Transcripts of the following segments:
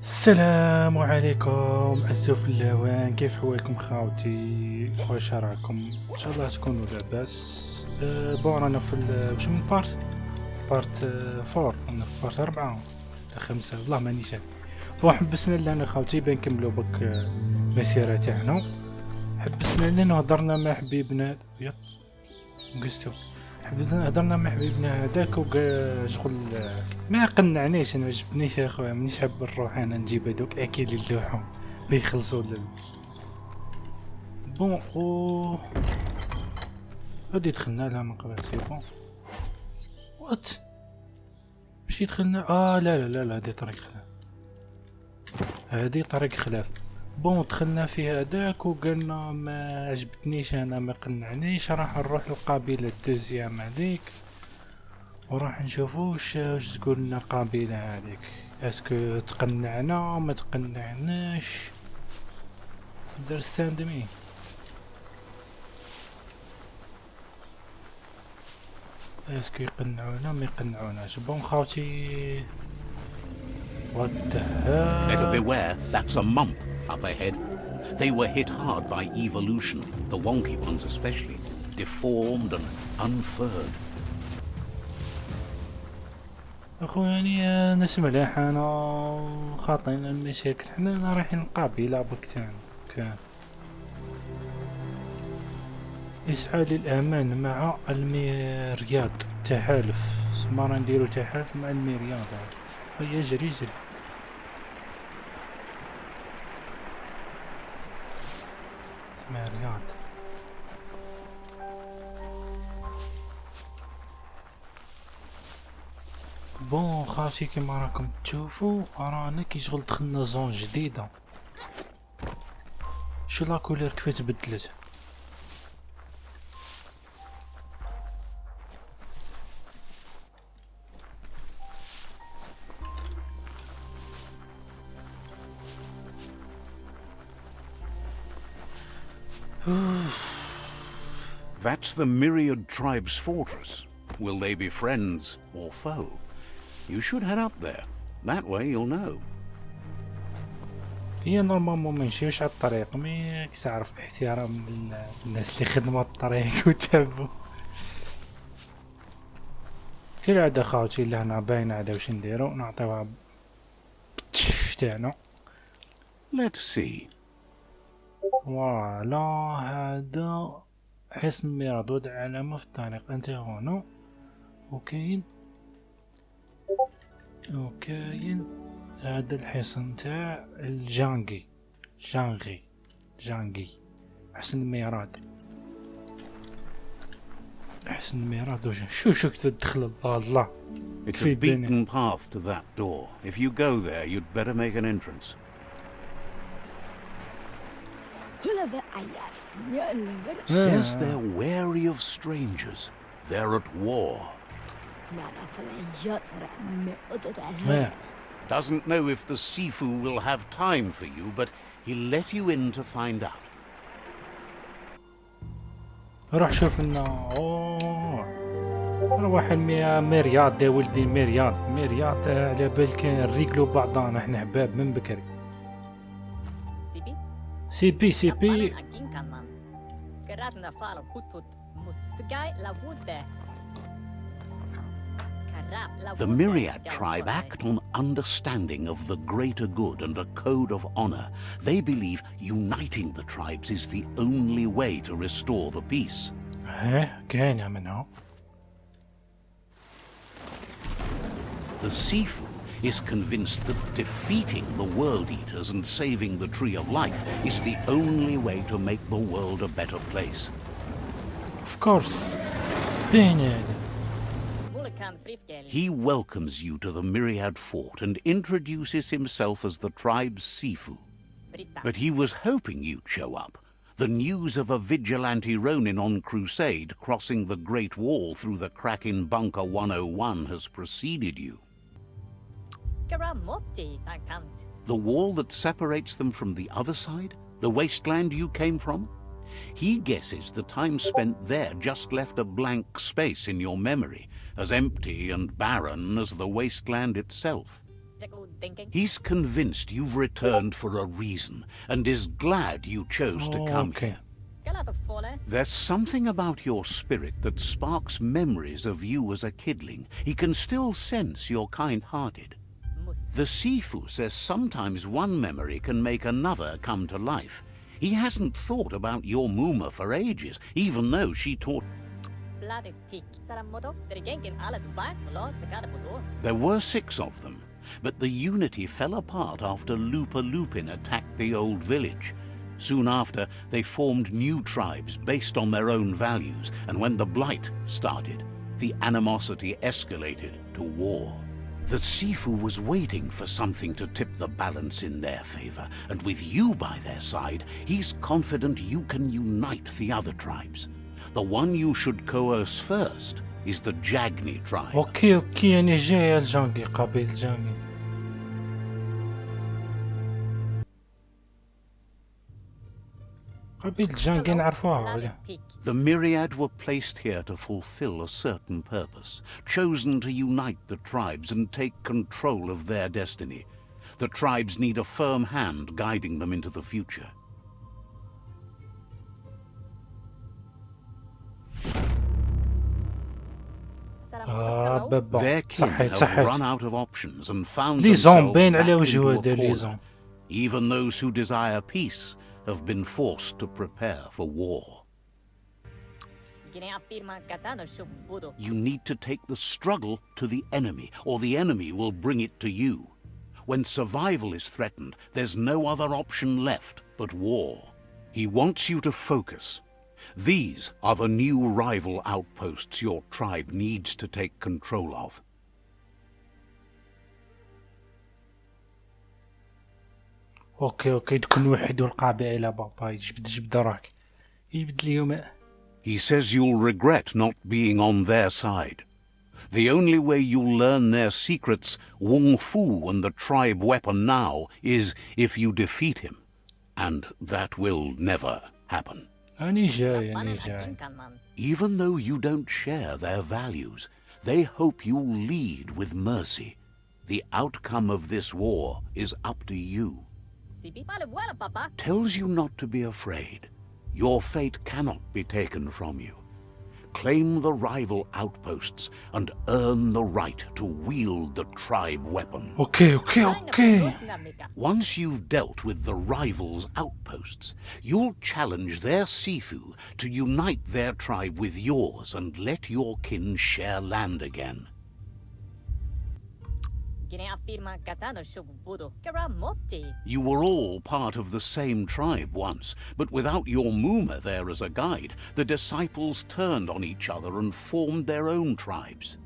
السلام عليكم عزو في اللوان، كيف حوالكم خاوتي؟ واش راكم؟ ان شاء الله تكونوا لاباس. بون انا في واش من بارت فور، انا في بارت 4 ولا 5 والله مانيش عارف. بون حبسنا لنا خاوتي باه نكملوا بك المسيره تاعنا. حبسنا لنا هضرنا مع حبيبنا يا قستو، هضرنا مع حبيبنا هذاك شغل ما قنعنيش، انا مجبنيش يا خويا، مانيش حاب نروح انا نجيب هذوك اكيد اللوحهم بيخلصوا بون او هادي دخلنا لها من قبل. سي بون وات مشي دخلنا لا لا لا لا، هادي طريق خلاف، هادي طريق خلاف. بون دخلنا في هذاك وقلنا ما عجبتنيش انا، ما قنعنيش، راح نروح القبيلة الدوزيام هذيك وراح نشوفو واش تقول لنا القبيلة هذيك، اسكو تقنعنا ما تقنعناش. understand me. اسكو يقنعونا ما يقنعوناش. بون خاوتي what the hell. Better beware, that's a mump up ahead. They were hit hard by evolution, the wonky ones especially, deformed and unfurred. اخويا يعني ناس ملاح، انا خاطين المشاكل، حنا رايحين القبيلة بكتان كان يسعى للأمان مع الميرياد. تحالف سمارا نديرو تحالف مع الميرياد. هيا جري جري. ميرياد بون خاوتي كيما راكم تشوفوا رانا كي شغل دخلنا زون جديدة. شو لا كولير كيف تبدلت. That's the Myriad tribe's fortress. Will they be friends or foe? You should head up there. That way you'll know. هي نورمالمون ما نمشيوش على الطريق، مي كتعرف احترام الناس اللي خدموا الطريق وتعبوا. كالعادة خاوتي اللي هنا باينة على واش نديرو، نعطيوها تاعنا. Let's see. فوالا هذا حصن ميراد، وضع علامة في الطريق، انت هنا وكاين هذا الحصن تاع الجانغي حصن ميراد. حصن ميراد وش شو تدخل الله. It's a beaten path to that door. If you go there, you'd better make an entrance. Says they're wary of strangers. They're at war. Doesn't know if the Sifu will have time for you, but he'll let you in to find out. روح شوف لنا. روح ميرياد يا ولدي، ميرياد على بال كان نريقلو بعضانا، احنا حباب من بكري. سي بي The Myriad tribe act on understanding of the greater good and a code of honor. They believe uniting the tribes is the only way to restore the peace. كاين منها. The Sifu is convinced that defeating the World Eaters and saving the Tree of Life is the only way to make the world a better place. Of course. He welcomes you to the Myriad fort and introduces himself as the tribe's Sifu. But he was hoping you'd show up. The news of a vigilante Ronin on crusade crossing the Great Wall through the crack in Bunker 101 has preceded you. The wall that separates them from the other side? The wasteland you came from? He guesses the time spent there just left a blank space in your memory, as empty and barren as the wasteland itself. He's convinced you've returned for a reason and is glad you chose to come here. There's something about your spirit that sparks memories of you as a kidling. He can still sense you're kind-hearted. The Sifu says sometimes one memory can make another come to life. He hasn't thought about your Muma for ages, even though she taught... There were 6 of them, but the unity fell apart after Lupa Lupin attacked the old village. Soon after, they formed new tribes based on their own values, and when the Blight started, the animosity escalated to war. The Sifu was waiting for something to tip the balance in their favor, and with you by their side, he's confident you can unite the other tribes. The one you should coerce first is the Jagni tribe. اوكي انا جاي الجانجي قبيل جانجي. قبيل جانجي نعرفوها ولا؟ The Myriad were placed here to fulfill a certain purpose, chosen to unite the tribes and take control of their destiny. The tribes need a firm hand guiding them into the future. Their kin have run out of options and found themselves back into a corner. Even those who desire peace have been forced to prepare for war. You need to take the struggle to the enemy, or the enemy will bring it to you. When survival is threatened, there's no other option left but war. He wants you to focus. These are the new rival outposts your tribe needs to take control of. اوكي تكون وحدوا القبائل بابا جبد راك يبدل اليوم. He says you'll regret not being on their side. The only way you'll learn their secrets, Wung Fu and the tribe weapon now, is if you defeat him. And that will never happen. أنا جاي. Even though you don't share their values, they hope you'll lead with mercy. The outcome of this war is up to you. Tells you not to be afraid. Your fate cannot be taken from you. Claim the rival outposts and earn the right to wield the tribe weapon. Okay. Once you've dealt with the rivals' outposts, you'll challenge their Sifu to unite their tribe with yours and let your kin share land again. You were all part of the same tribe once, but without your Muma there as a guide, the disciples turned on each other and formed their own tribes.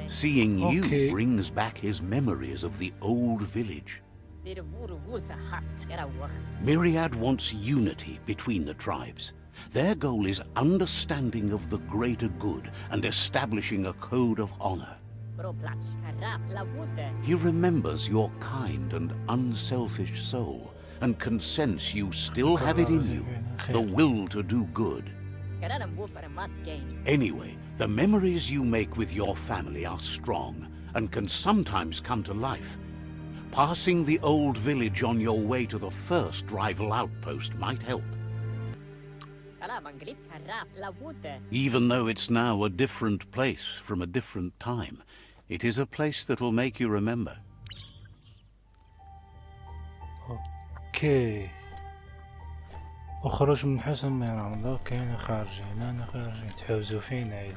Seeing you brings back his memories of the old village. Myriad wants unity between the tribes. Their goal is understanding of the greater good and establishing a code of honor. He remembers your kind and unselfish soul and can sense you still have it in you, the will to do good. Anyway, the memories you make with your family are strong and can sometimes come to life. Passing the old village on your way to the first rival outpost might help. Even though it's now a different place from a different time, it is a place that'll make you remember. اوكي اخرج من حسن ميران. اوكي انا خارجين تحوزوا فينا عيد.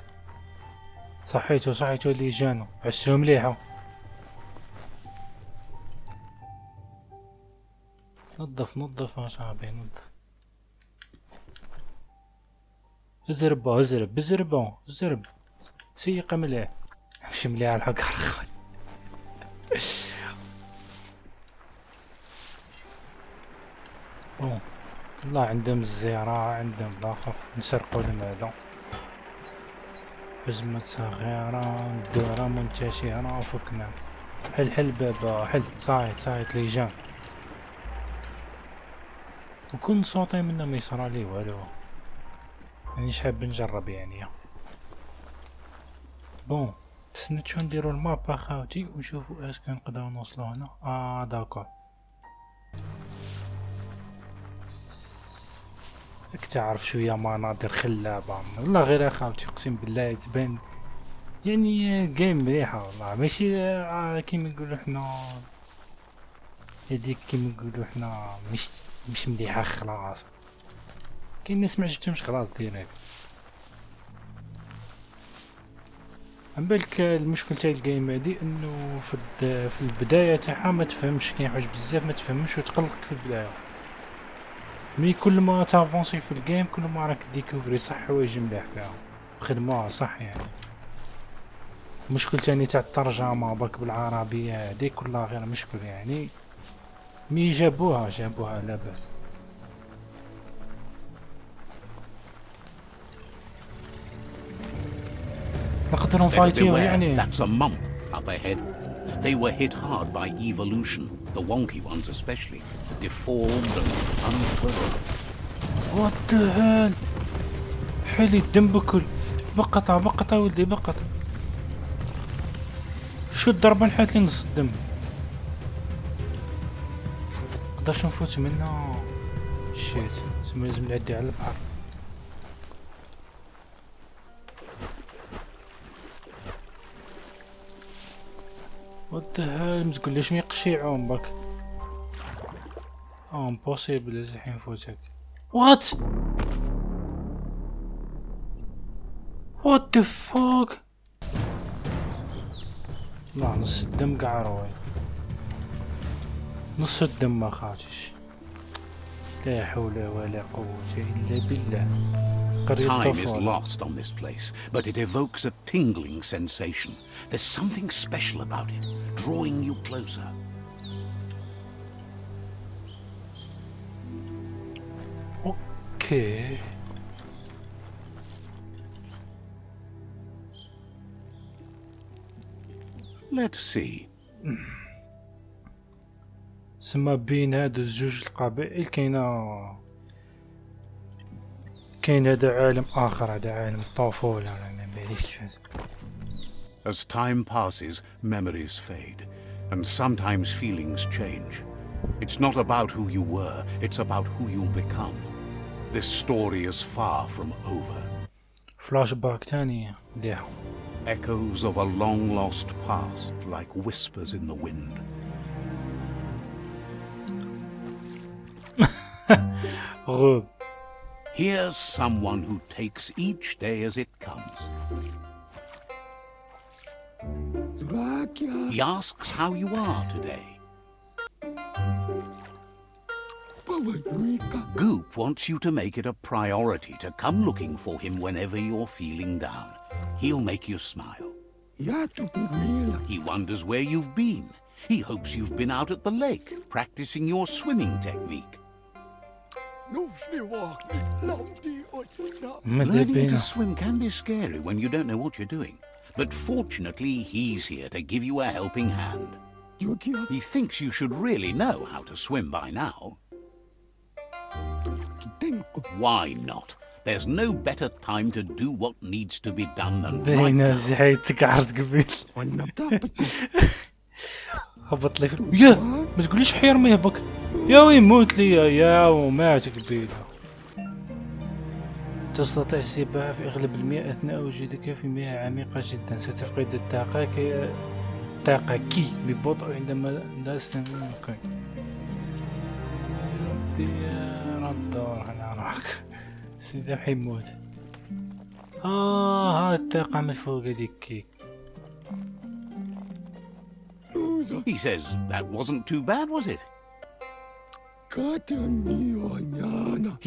صحيتو اللي جانو عشتو مليحة. نظف اصاحبي نظف. زرب سيقة مليح. مش مليح الحق رخوت. والله عندهم الزيارة عندهم الاخر نسرقوا لهم هذا. حزمة صغيرة ندورة منتشرة وفكنا. حل بابا حل صايت لي جان. وكل صوتي منه ما يصرى لي والو. يعني حاب نجرب يعني. تسنتشو نديرو الماب اخاوتي ونشوفو اش كنقدرو نوصلو هنا. داكور. راك تعرف شويه مناظر خلابه والله غير اخاوتي اقسم بالله تبان يعني جيم مليحه والله ماشي كيما نقولو حنا هذيك كيما نقولو حنا مش مليحه خلاص. كاين ناس ما عجبتهمش خلاص ديريكت. عن بالك المشكل تاع الجيم هادي انه في البدايه تاعها ما تفهمش، كاين حوايج بزاف ما تفهمش وتقلقك في البدايه. مي كل ما تافونسي في الجيم كل ما راك ديكوفري صح حوايج مليح فيها خدموها صح. يعني مشكل تاني تاع الترجمه برك بالعربيه هادي كلها غير مشكل يعني. مي جابوها لا باس. نقدروا نفايتيو يعني. That's a month up ahead. They were hit hard by evolution, the wonky ones especially, deformed and unfurled. What the hell? حلي الدم بكل. بقطة ولدي بقطة. شو الضربة نحات لي نص الدم. نقدرش نفوت منه. شيت سما لازم نعدي على البحر. What the hell متقوليش ميقشيعون برك. امبوسيبل الحين نفوتك. What the fuck. لا نص الدم قاع روي. نص الدم ما خاطش. لا حول ولا قوة إلا بالله. Time is lost on this place, but it evokes a tingling sensation. There's something special about it, drawing you closer. Okay. Let's see. سما بين هاد الزوج القبائل كاين هذا عالم اخر، هذا عالم الطفوله ولا ما باليش كيفاش. As time passes, memories fade, and sometimes feelings change. It's not about who you were, it's about who you'll become. This story is far from over. فلاش باك تانية مليحة. Echoes of a long-lost past, like whispers in the wind. غوب. Here's someone who takes each day as it comes. He asks how you are today. Goop wants you to make it a priority to come looking for him whenever you're feeling down. He'll make you smile. He wonders where you've been. He hopes you've been out at the lake, practicing your swimming technique. Learning to swim can be scary when you don't know what you're doing. But fortunately, he's here to give you a helping hand. He thinks you should really know how to swim by now. Why not? There's no better time to do what needs to be done than right now. زحيتك عرض قبيل. هبط لي يا ما تقوليش حير ما يهبك يا ويموت لي يا ومات قبيله. تستطيع السباحة في أغلب المياه أثناء وجودك في مياه عميقة جدا. ستفقد الطاقة كي ببطء عندما تستمر. الدور على راك سيدي حيموت. ها الطاقة من فوق هذيك كيك. He says that wasn't too bad, was it?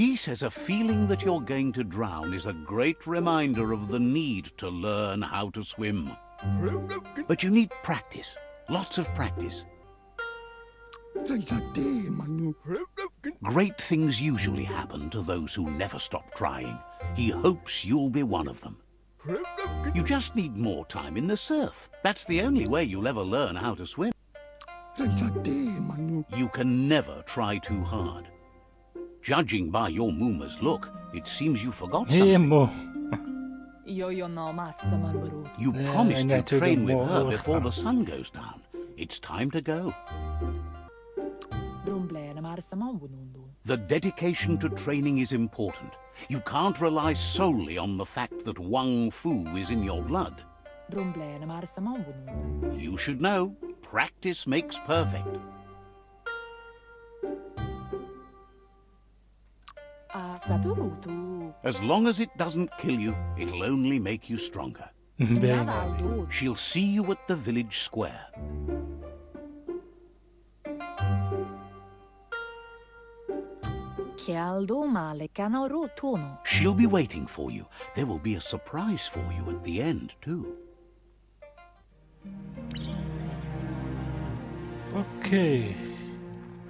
He says a feeling that you're going to drown is a great reminder of the need to learn how to swim. But you need practice, lots of practice. Great things usually happen to those who never stop trying. He hopes you'll be one of them. You just need more time in the surf. That's the only way you'll ever learn how to swim. You can never try too hard. Judging by your Mooma's look, it seems you forgot something. You promised to train with her before the sun goes down. It's time to go. The dedication to training is important. You can't rely solely on the fact that Wang Fu is in your blood. You should know, practice makes perfect. As long as it doesn't kill you, it'll only make you stronger. She'll see you at the village square. She'll be waiting for you. There will be a surprise for you at the end, too. اوكي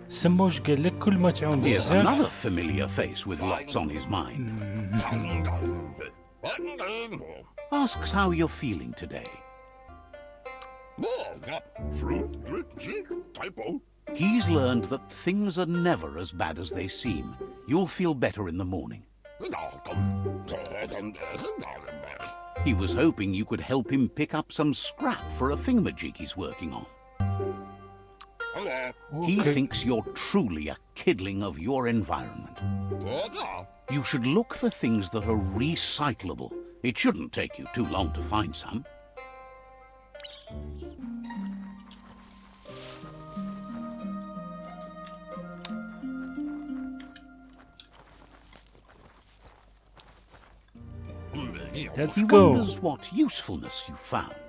سموش قال لك كل ما تعاون Here's بزاف. another familiar face with lots on his mind. Asks how you're feeling today. He's learned that things are never as bad as they seem. You'll feel better in the morning. He was hoping you could help him pick up some scrap for a thingamajig he's working on. He thinks you're truly a kidling of your environment. You should look for things that are recyclable. It shouldn't take you too long to find some. Let's He go. wonders what usefulness you found.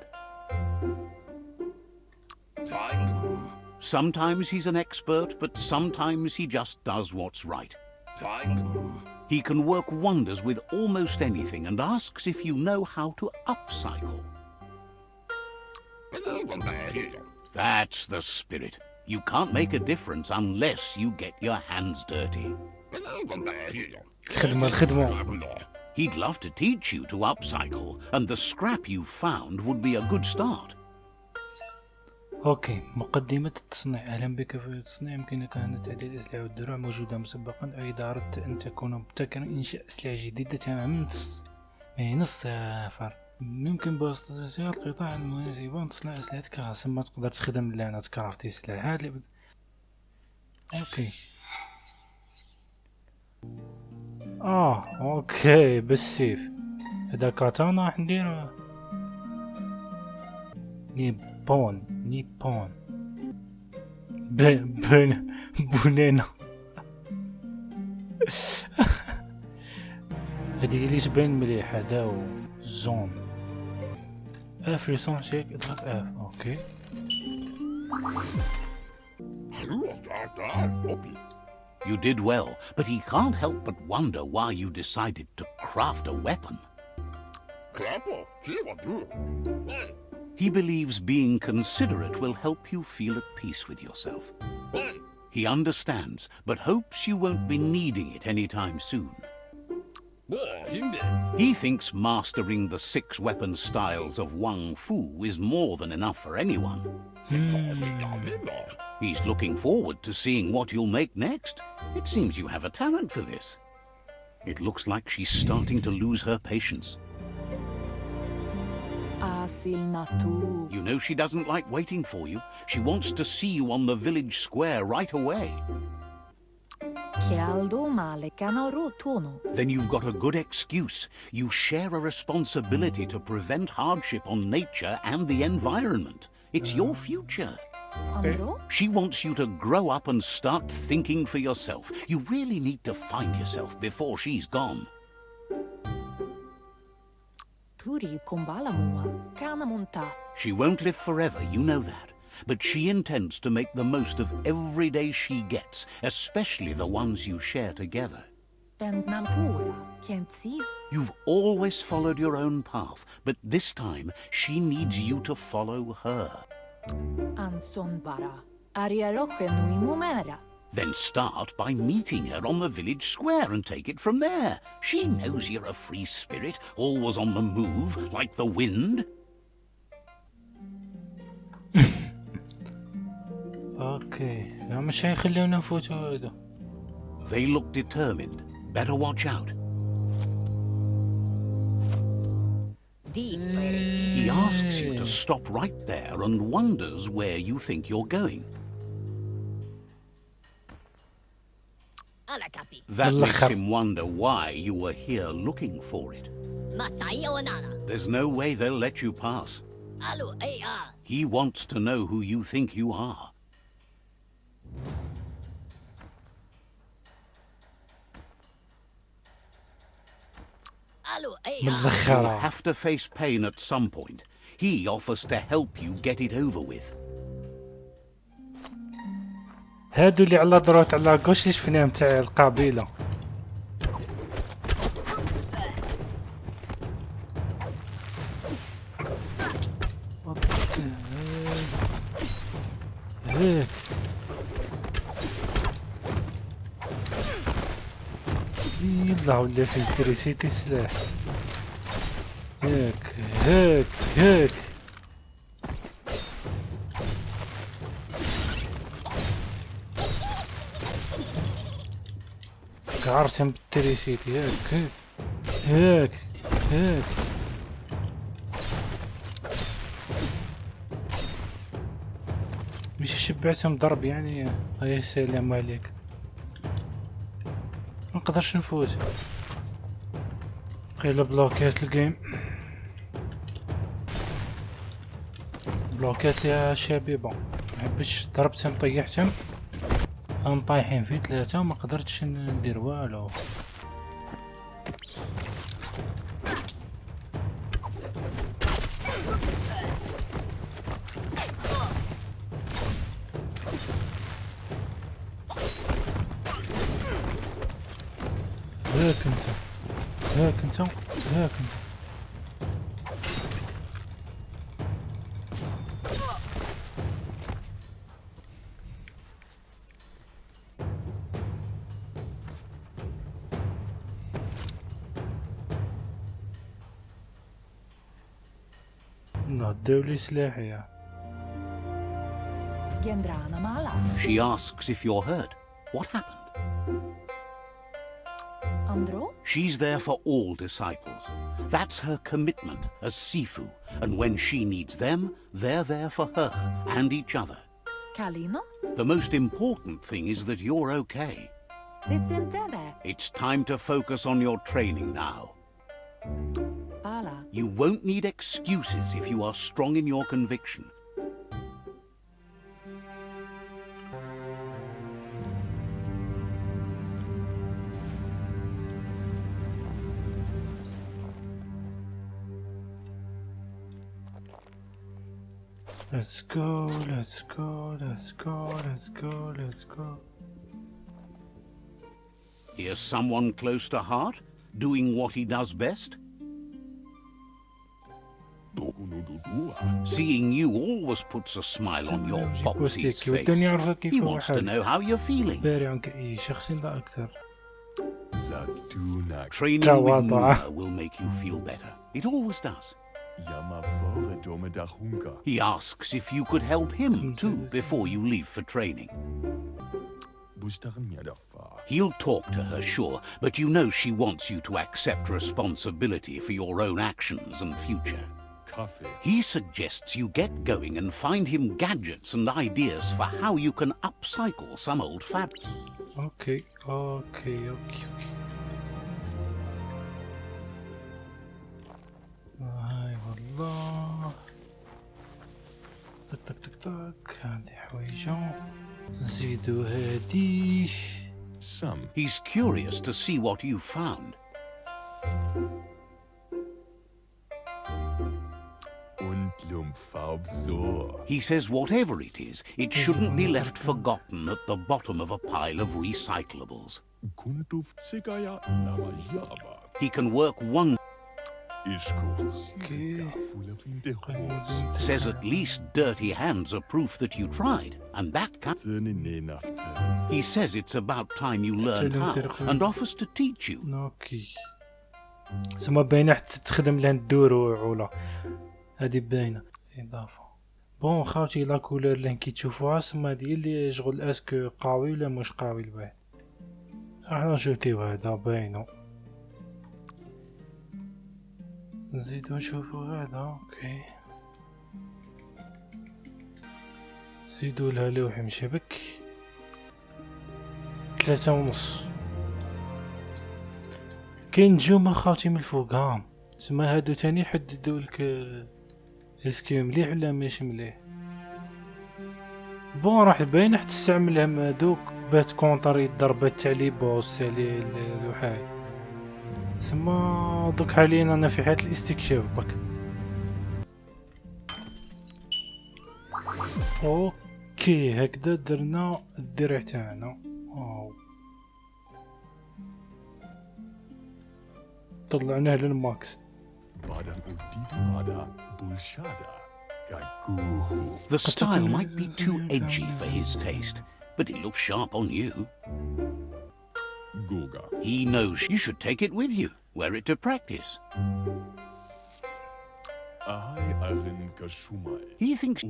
Sometimes he's an expert, but sometimes he just does what's right. He can work wonders with almost anything and asks if you know how to upcycle. That's the spirit. You can't make a difference unless you get your hands dirty. الخدمة. He'd love to teach you to upcycle, and the scrap you found would be a good start. اوكي مقدمة التصنيع. اهلا بك في التصنيع. يمكنك ان تعديل الاسلحة والدروع موجودة مسبقا، او اذا اردت ان تكون مبتكرا انشاء اسلحة جديدة تماما من الصفر، يمكن بواسطة القطاع المناسبة تصنع اسلحتك خاصة. ما تقدر تخدم لنا تكرافتي سلاحات اوكي. اوكي بالسيف. هذا كاتانا راح ندير نيبون بونينا. هذه اللي تبان مليح. هذا و زون اف ريسون شيك اضغط اف. اوكي You did well, but he can't help but wonder why you decided to craft a weapon. He believes being considerate will help you feel at peace with yourself. He understands, but hopes you won't be needing it anytime soon. He thinks mastering the 6 weapon styles of Wang Fu is more than enough for anyone. He's looking forward to seeing what you'll make next. It seems you have a talent for this. It looks like she's starting to lose her patience. You know she doesn't like waiting for you. She wants to see you on the village square right away. Then you've got a good excuse. You share a responsibility to prevent hardship on nature and the environment. It's your future. She wants you to grow up and start thinking for yourself. You really need to find yourself before she's gone. She won't live forever, you know that. But she intends to make the most of every day she gets, especially the ones you share together. You've always followed your own path, but this time she needs you to follow her. Then start by meeting her on the village square and take it from there. She knows you're a free spirit, always on the move, like the wind. اوكي مش هيخلونا نفوتوا هذا. They look determined. Better watch out. He asks you to stop right there and wonders where you think you're going. That makes him wonder why you were here looking for it. There's no way they'll let you pass. He wants to know who you think you are. You'll have to face pain at some point. He offers to help you get it over with. هادو اللي على دروت على كوش اللي شفناهم تاع القبيلة. هيك يلا ولا في التريسيتي سلاح. هيك هيك هيك عرفتهم بالتريسيتي. هيك هيك هيك مش شبعتهم ضرب يعني. يا سلام عليك، منقدرش نفوز. قيل بلوكات الجيم، بلوكات يا شبيبه. محبتش ضربتهم طيحتهم، هم طايحين في 3 وما قدرتش ندير والو. هاك انت هاك انت هاك انت. نعداو لي سلاحي يا. She asks if you're hurt. What happened? She's there for all disciples. That's her commitment as Sifu, and when she needs them, they're there for her and each other. The most important thing is that you're okay. It's time to focus on your training now. You won't need excuses if you are strong in your conviction. Let's go, let's go, let's go, let's go, let's go. Here's someone close to heart, doing what he does best. Seeing you always puts a smile on your Popsy's face. He wants to know how you're feeling. Training with Muna will make you feel better. It always does. He asks if you could help him too before you leave for training. He'll talk to her, sure, but you know she wants you to accept responsibility for your own actions and future. He suggests you get going and find him gadgets and ideas for how you can upcycle some old fabric. Okay. هاي والله. تك تك تك هادي حويجة نزيدو هادي. He's curious to see what you found. He says whatever it is, it shouldn't be left forgotten at the bottom of a pile of recyclables. He can work one. Says at least dirty hands are proof that you tried, and that he says it's about time you learn how and offers to teach you. سما باينة حتى تخدم لها الدور وعولا هادي باينة اضافة. بون خاوتي لا كولور اللي كي تشوفوها سما ديال اللي شغل اسكو قاوي ولا مش قاوي الواحد. احنا شوتيو هذا باينو. نزيدو نشوفو هذا. اوكي زيدو لها لوح مشبك 3.5. كاين نجوم خاوتي من الفوق ها، تسمى هادو تاني يحددو لك اسكي مليح ولا ماشي مليح. بون راح باين راح تستعملهم هادوك باه تكونطري الضربات تاع لي بوس تاع لي الوحايد. تسمى دوك حاليا انا في حالة الاستكشاف برك. اوكي هكذا درنا الدرع تاعنا. طلعناه للماكس. The style might be too edgy for his taste, but it looks sharp on you. He knows you should take it with you, wear it to practice. He thinks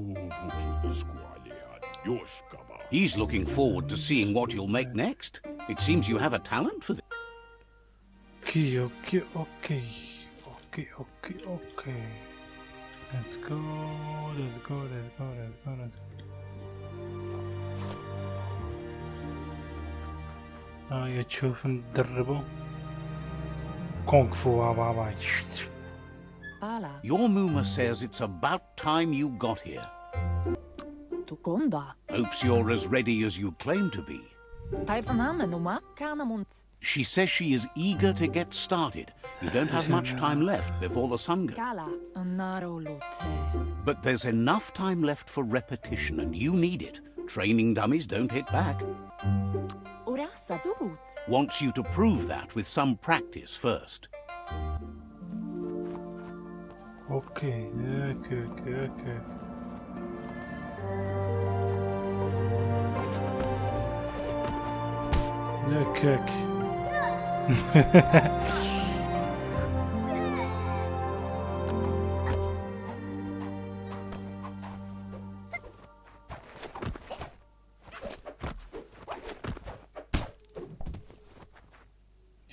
he's looking forward to seeing what you'll make next. It seems you have a talent for this. Okay. Let's go. يا تشوف ندربو كونغ فو بابا. Your Muma says it's about time you got here. Hopes you're as ready as you claim to be. She says she is eager to get started. You don't have much time left before the sun goes. But there's enough time left for repetition, and you need it. Training dummies don't hit back. Wants you to prove that with some practice first. Okay. Look.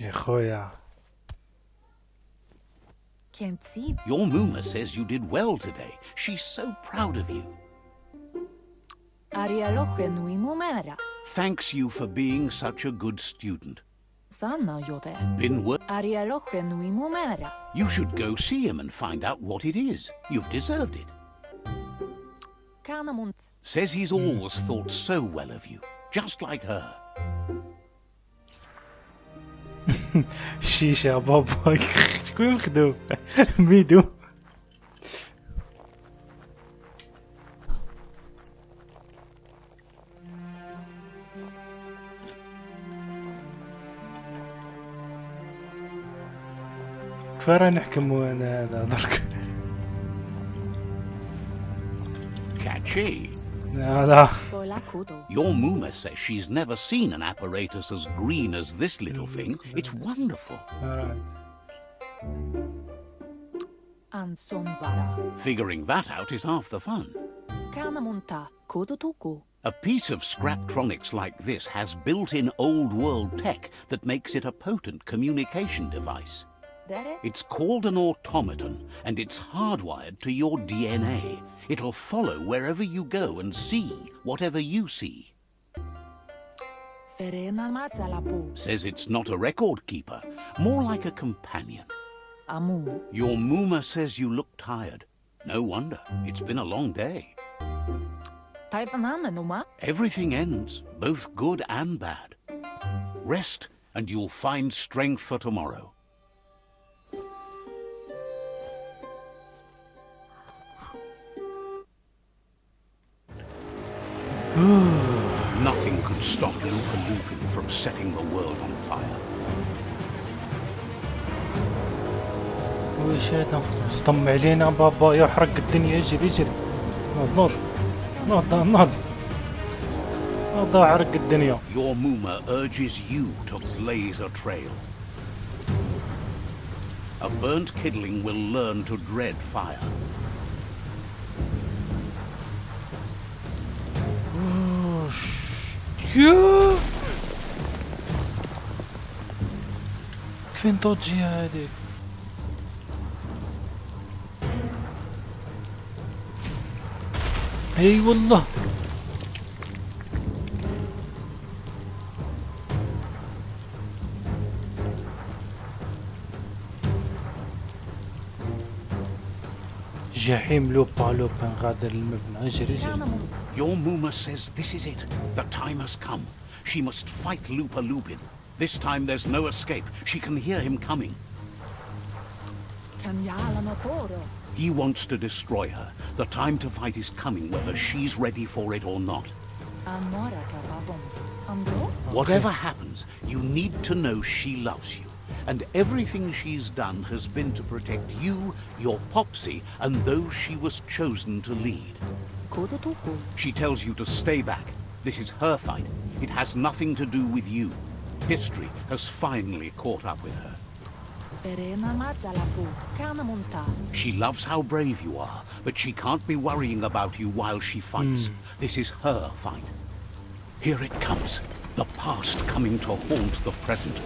يا خويا. Can't see. Your Muma says you did well today. She's so proud of you. Thanks you for being such a good student. Been You should go see him and find out what it is. You've deserved it. Says he's always thought so well of you, just like her. شيشة بابا شكون مخدوم ميدو. كفاية نحكمو انا هذا درك. Catchy. لا. Your Muma says she's never seen an apparatus as green as this little thing. It's wonderful. Figuring that out is half the fun. A piece of Scraptronics like this has built-in old-world tech that makes it a potent communication device. It's called an automaton, and it's hardwired to your DNA. It'll follow wherever you go and see whatever you see. Says it's not a record keeper, more like a companion. Your Muma says you look tired. No wonder, it's been a long day. Everything ends, both good and bad. Rest, and you'll find strength for tomorrow. Nothing could stop Lupa Lupin from setting the world on fire. وش هذا؟ اصطم علينا بابا يحرق الدنيا. اجري نوض احرق الدنيا. Your Muma urges you to blaze a trail. A burnt kidling will learn to dread fire. كيف نطوجي هذيك؟ اي والله. جحيم لوبا غادر المبنى. اجري اجري. Your Muma says this is it. The time has come. She must fight Lupa Lupin. This time there's no escape. She can hear him coming. He wants to destroy her. The time to fight is coming, whether she's ready for it or not. Whatever happens, you need to know she loves you. And everything she's done has been to protect you, your Popsy, and those she was chosen to lead. She tells you to stay back. This is her fight. It has nothing to do with you. History has finally caught up with her. She loves how brave you are, but she can't be worrying about you while she fights. This is her fight. Here it comes. The past coming to haunt the present.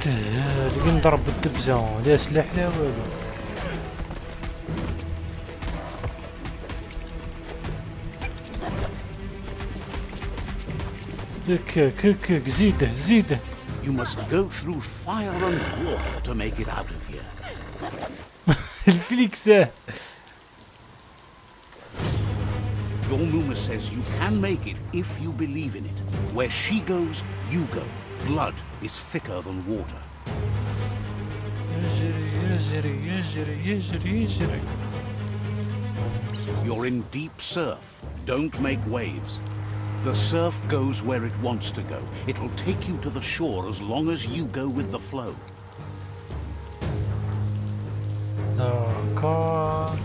اللي نضرب بالدبزة لا سلاح لا والو. هكاك زيده زيده. You must go through fire and water to make it out of here. الفليكسة. Your Muma says you can make it if you believe in it. Where she goes, you go. Blood is thicker than water. You're in deep surf. Don't make waves. The surf goes where it wants to go. It'll take you to the shore as long as you go with the flow. D'accord.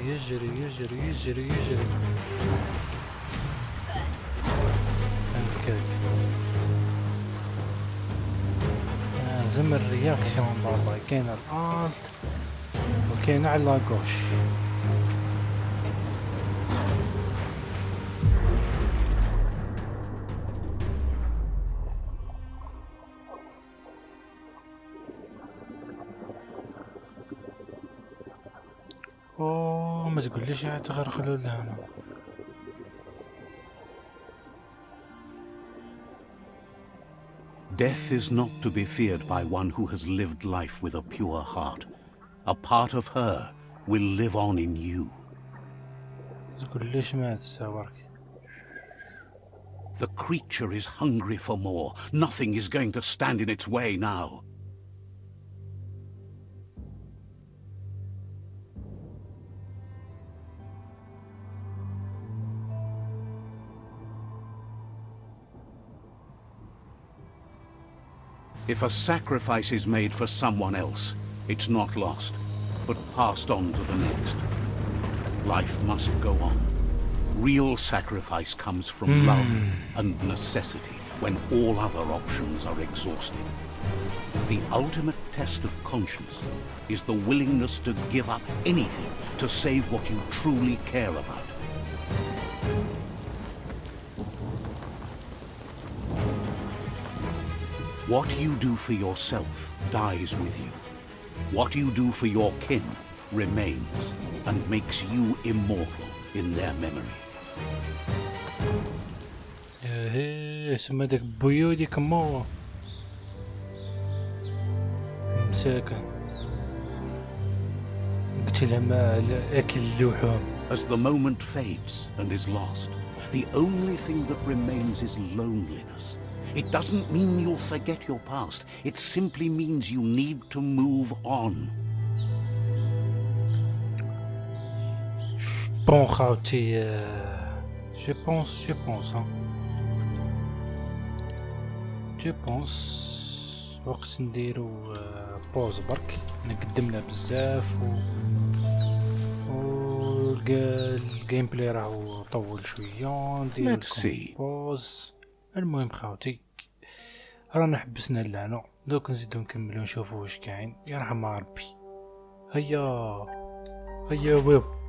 يجري هكاك. لازم الرياكسيون بابا. كاين الالت وكاين على لاغوش. ما تقوليش تغرقلو لهنا. Death is not to be feared by one who has lived life with a pure heart. A part of her will live on in you. تقوليش ما تساورك. The creature is hungry for more. Nothing is going to stand in its way now. If a sacrifice is made for someone else, it's not lost, but passed on to the next. Life must go on. Real sacrifice comes from love and necessity when all other options are exhausted. The ultimate test of conscience is the willingness to give up anything to save what you truly care about. What you do for yourself dies with you. What you do for your kin remains and makes you immortal in their memory. اسمها داك بويو ديك مو مساكن قلت لها ما اكل اللحوم. As the moment fades and is lost, the only thing that remains is loneliness. It doesn't mean you'll forget your past. It simply means you need to move on. Bon خاوتي je pense وقت نديرو بوز برك. انا قدمنا بزاف الجيم بلاي راهو طول شويه. نديرو لكم بوز. المهم خاوتي رانا حبسنا اللعنة، دوك نزيدو نكملو نشوفو واش كاين. يرحم ربي. هيا ويو.